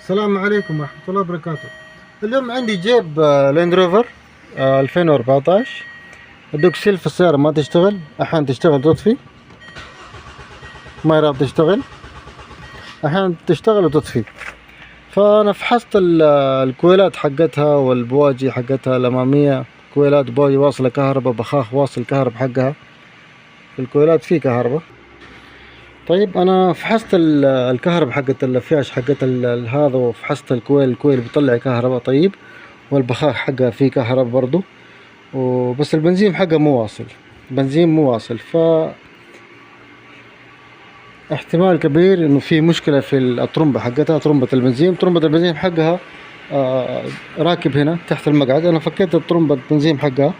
السلام عليكم ورحمة الله وبركاته. اليوم عندي جيب لاند روفر 2014. الدوكسيل في السيارة ما تشتغل، أحيانا تشتغل تطفي، ما راضي تشتغل، أحيانا تشتغل وتطفي. فأنا فحصت الكويلات حقتها والبواجي حقتها الأمامية، كويلات بواجي واصلة كهرباء، بخاخ واصل كهرباء حقها، في الكويلات في كهرباء. طيب أنا فحصت الكهرباء حقت الفياش حقت هذا، وفحصت الكويل بيطلع كهرباء طيب، والبخاخ حقها فيه كهرباء برضو، وبس البنزين حقها مو واصل، بنزين مو واصل. ف احتمال كبير انه في مشكلة في الطرمبة حقتها، طرمبة البنزين حقها راكب هنا تحت المقعد. انا فكيت الطرمبة البنزين حقها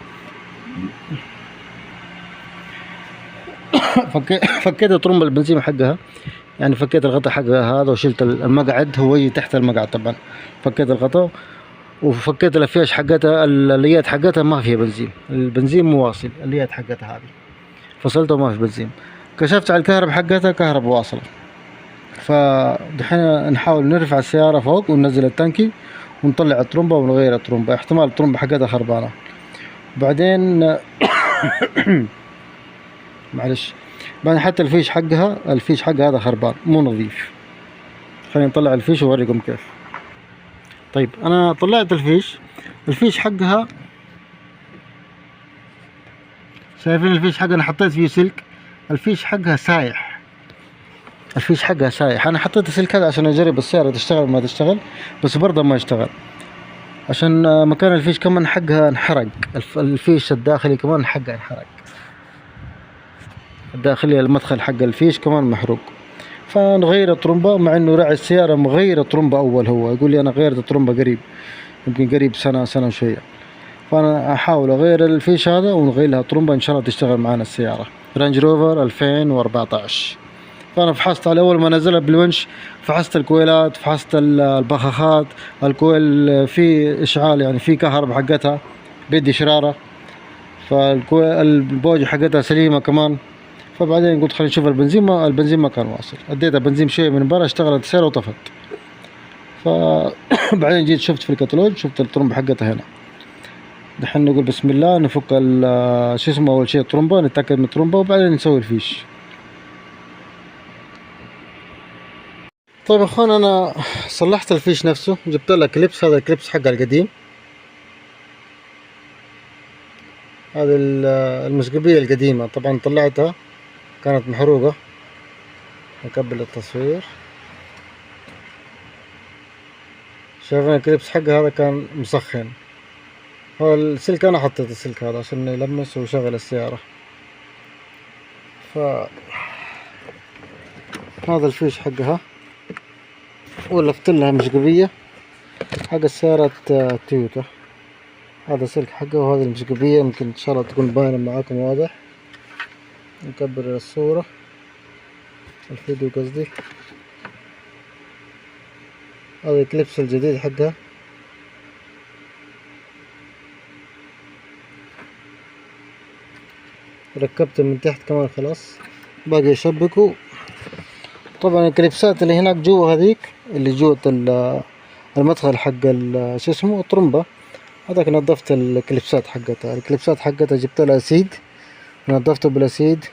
فكيت الطرمبة البنزين حقها، يعني فكيت الغطاء حقها هذا وشلت المقعد، هو يجي تحت المقعد طبعا. فكيت الغطاء وفكيت الافياش حقتها، اليات حقتها ما فيها بنزين، البنزين مو واصل، اليات حقتها هذه فصلتها وما في بنزين. كشفت على الكهرباء حقتها، كهرباء واصلة. فدحين نحاول نرفع السيارة فوق وننزل التانكي ونطلع الطرمبة ونغير الطرمبة، احتمال الطرمبة حقتها خربانة. بعدين معلش، بعدين حتى الفيش حقها هذا خربان مو نظيف. خلينا نطلع الفيش وأوريكم كيف. طيب انا طلعت الفيش حقها، شايفين الفيش حقها؟ انا حطيت فيه سلك، الفيش حقها سايح، انا حطيت السلك هذا عشان اجرب السيارة تشتغل ما تشتغل، بس برضه ما اشتغل، عشان مكان الفيش كمان حقها انحرق، الفيش الداخلي كمان حقها انحرق، الداخلي المدخل حق الفيش كمان محروق. فنغير الطرمبة، مع انه راعي السيارة مغير الطرمبة اول، هو يقول لي انا غيرت الطرمبة قريب، يمكن قريب سنة وشوية. فانا احاول اغير الفيش هذا ونغير لها طرمبة ان شاء الله تشتغل معنا السيارة. رانج روفر 2014. فانا فحصت على اول ما نزلها بالونش، فحصت الكويلات، فحصت البخاخات، الكويل في اشعال، يعني في كهرباء حقتها بدي شرارة، فالبوجة حقتها سليمة كمان. فبعدين قلت خلينا نشوف البنزين ما كان واصل، اديتها بنزين شوية من برا، اشتغلت السيارة وطفت. فبعدين جيت شفت في الكتالوج، شفت الطرمبة حقتها هنا. دحين نقول بسم الله، نفك شو اسمه، اول شيء الطرمبة، نتأكد من الطرمبة وبعدين نسوي الفيش. طيب اخوان، انا صلحت الفيش نفسه، جبت له كليبس، هذا الكليبس حقه القديم، هذه المسقبية القديمة طبعا طلعتها كانت محروقة. نكبل التصوير، شايفين الكليبس حقه هذا كان مسخن، هو السلك انا حطيت السلك هذا عشان يلمس ويشغل السيارة. ف هذا الفيش حقها، ولفت لها مسقبية حق السيارة تويوتا، هذا سلك حقه وهذه المسقبية، يمكن ان شاء الله تكون باينة معاكم واضح. نكبر الصورة، الفيديو قصدي. هذا الكليبس الجديد حقها، ركبته من تحت كمان خلاص، باقي يشبكوا. طبعا الكليبسات اللي هناك جوا، هذيك اللي جوة المدخل حق شو اسمه الطرمبة، هذاك نظفت الكليبسات حقتها، جبت لها اسيد، نظفته بالاسيد،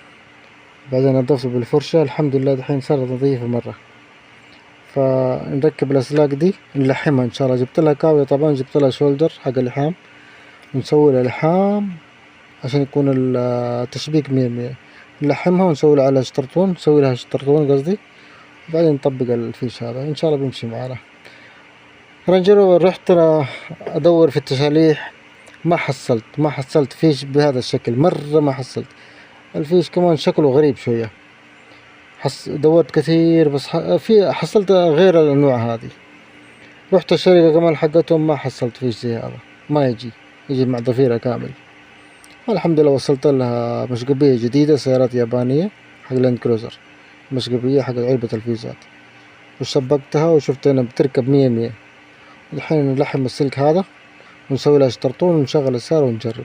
بعدين نظفته بالفرشة، الحمد لله دحين صارت نظيفة مرة. فنركب الاسلاك دي نلحمها ان شاء الله. جبت لها كاوية طبعا، جبت لها شولدر حق اللحام، ونسوي لها لحام عشان يكون التشبيك 100%. نلحمها ونسوي لها على شطرطون، نسوي لها شطرطون قصدي، وبعدين نطبق الفيش هذا ان شاء الله بيمشي معنا. رانجر رحت ادور في التشاليح، ما حصلت فيش بهذا الشكل، مرة ما حصلت. الفيش كمان شكله غريب شوية، دورت كثير بس حصلت غير الانواع هذه. رحت الشركة كمان حقتهم، ما حصلت فيش زي هذا، ما يجي مع ضفيرة كامل. الحمد لله وصلت لها مشقبية جديدة، سيارات يابانية حق لاند كروزر، مشقبية حق علبة الفيزات، وشبكتها وشفت انها بتركب 100. الحين نلحم السلك هذا ونسوي لها شطرطون ونشغل السيارة ونجرب.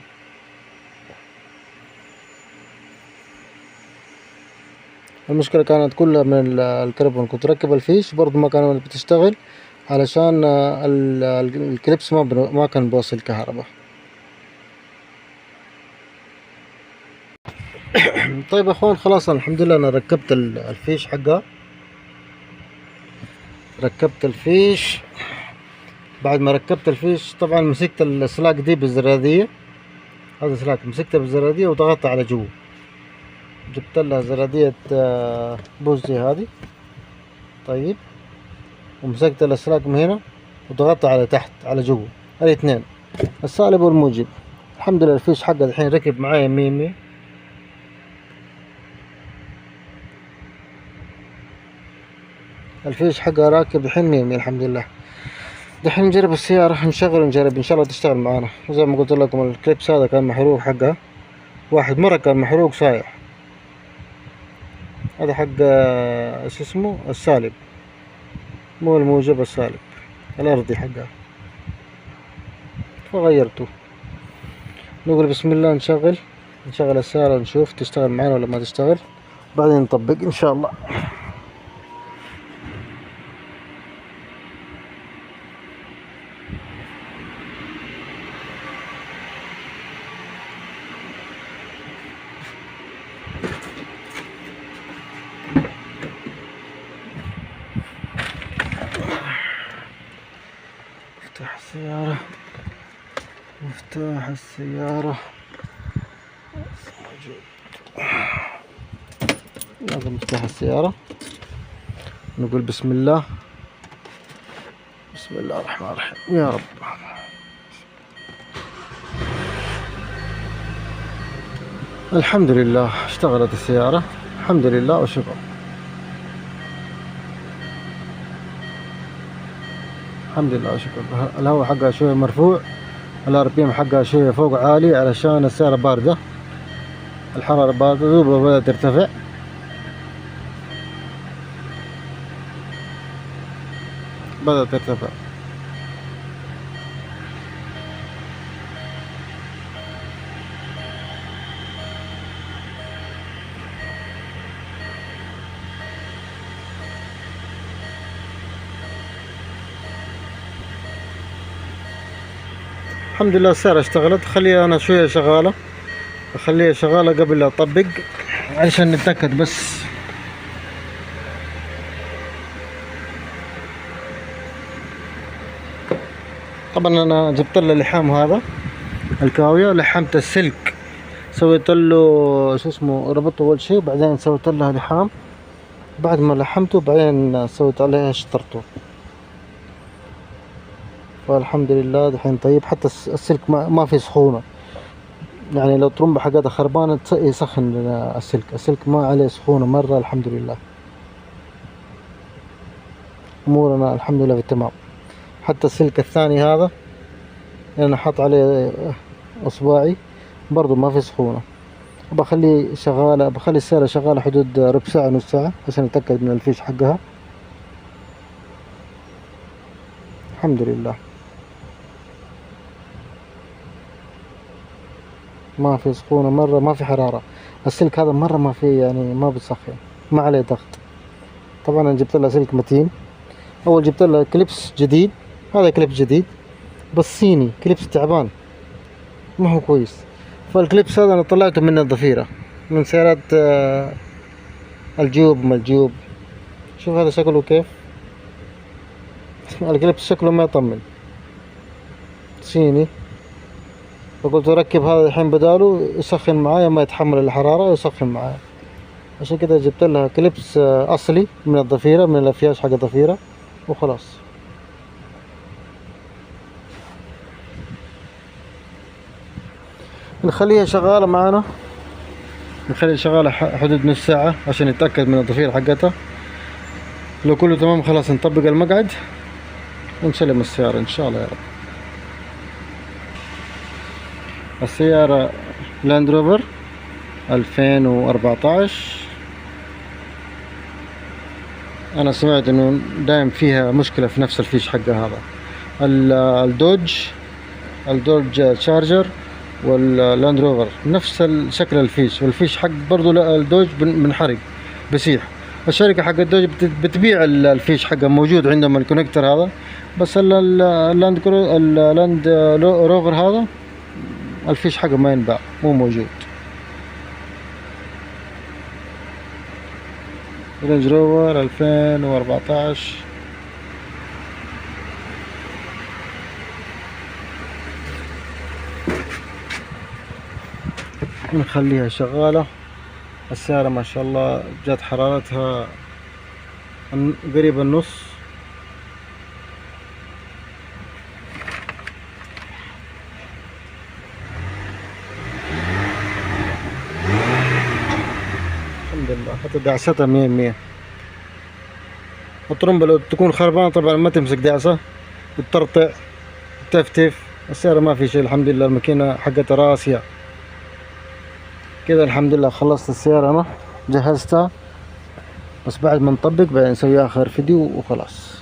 المشكلة كانت كلها من الكربون، كنت ركب الفيش برضو ما كانت بتشتغل، علشان الكليبس ما كان بوصل كهرباء. طيب يا اخوان، خلاص الحمد لله انا ركبت الفيش حقها. ركبت الفيش. بعد ما ركبت الفيش طبعا مسكت السلاك دي بالزرادية. هذا سلاك مسكته بالزرادية وضغطت على جوا. جبت لها زرادية بوز زي هذه. طيب، ومسكت السلاك من هنا وضغطت على تحت على جوا، الاثنين السالب والموجب. الحمد لله الفيش حقه الحين ركب معايا 100. الفيش حقها راكب الحين 100 الحمد لله. دحين نجرب السيارة، نشغل ونجرب ان شاء الله تشتغل معانا. زي ما قلت لكم الكليبس هذا كان محروق حقها، واحد مرة كان محروق صايح. هذا حق ايش اسمه السالب، مو الموجب، السالب الارضي حقها، فغيرته. نقول بسم الله، نشغل السيارة ونشوف تشتغل معانا ولا ما تشتغل، بعدين نطبق ان شاء الله. مفتاح السيارة موجود. هذا مفتاح السيارة. نقول بسم الله، بسم الله الرحمن الرحيم يا رب. الحمد لله اشتغلت السيارة، الحمد لله وشكرا. الحمد لله وشكرا. الهواء حقها شوية مرفوع، الار بي ام حقها شوية فوق عالي علشان السيارة باردة، الحرارة باردة دوبها بدأت ترتفع. الحمد لله السيارة اشتغلت. خليها انا شوية شغالة، اخليها شغالة قبل لا اطبق علشان نتأكد بس. طبعا انا جبت له اللحام هذا الكاوية، لحمت السلك، سويت له شو اسمه، ربطته اول شيء، وبعدين سويت له لحام. بعد ما لحمته بعدين سويت عليه شطرته، فالحمد لله دحين طيب. حتى السلك ما في سخونة، يعني لو طرمبة حقتها خربانة يسخن السلك ما عليه سخونة مرة. الحمد لله امورنا الحمد لله في التمام. حتى السلك الثاني هذا انا حاط عليه اصبعي برضو ما في سخونة. بخلي السيارة شغالة حدود ربع ساعة نص ساعة عشان اتأكد من الفيش حقها. الحمد لله ما في سخونة مرة، ما في حرارة. السلك هذا مرة ما في، يعني ما بتسخن، ما عليه ضغط. طبعا انا جبت له سلك متين. اول جبت له كليبس جديد، هذا كليبس جديد بس صيني، كليبس تعبان ما هو كويس. فالكليبس هذا انا طلعته من الضفيرة، من سيارات الجيوب. شوف هذا شكله كيف، الكليبس شكله ما يطمن، صيني. فقلت اركب هذا الحين بداله يسخن معايا، ما يتحمل الحرارة يسخن معايا. عشان كده جبت لها كليبس اصلي من الضفيرة، من الافياش حق الضفيرة، وخلاص. نخليها شغالة معانا، نخليها شغالة حدود نص ساعة عشان نتأكد من الضفيرة حقتها. لو كله تمام خلاص نطبق المقعد ونسلم السيارة ان شاء الله يا رب. السيارة لاند روفر 2014. انا سمعت انه دايم فيها مشكلة في نفس الفيش حقها هذا. الدوج تشارجر واللاند روفر نفس شكل الفيش، والفيش حق برضو الدوج منحرق بسيح. الشركة حق دوج بتبيع الفيش حقها، موجود عندهم الكونكتر هذا، بس اللاند روفر هذا الفيش حقه ما ينباع، مو موجود. رينج روفر 2014. نخليها شغالة. السيارة ما شاء الله جات حرارتها قريب النص. الحمد لله، حتى دعستها 100%. الطرمبة لو تكون خربانة طبعا ما تمسك دعسة، بتطرطع تفتف. السيارة ما في شيء الحمد لله، الماكينة حقتها راسية كذا. الحمد لله خلصت السيارة، أنا جهزتها، بس بعد ما نطبق بعدين نسوي آخر فيديو وخلاص.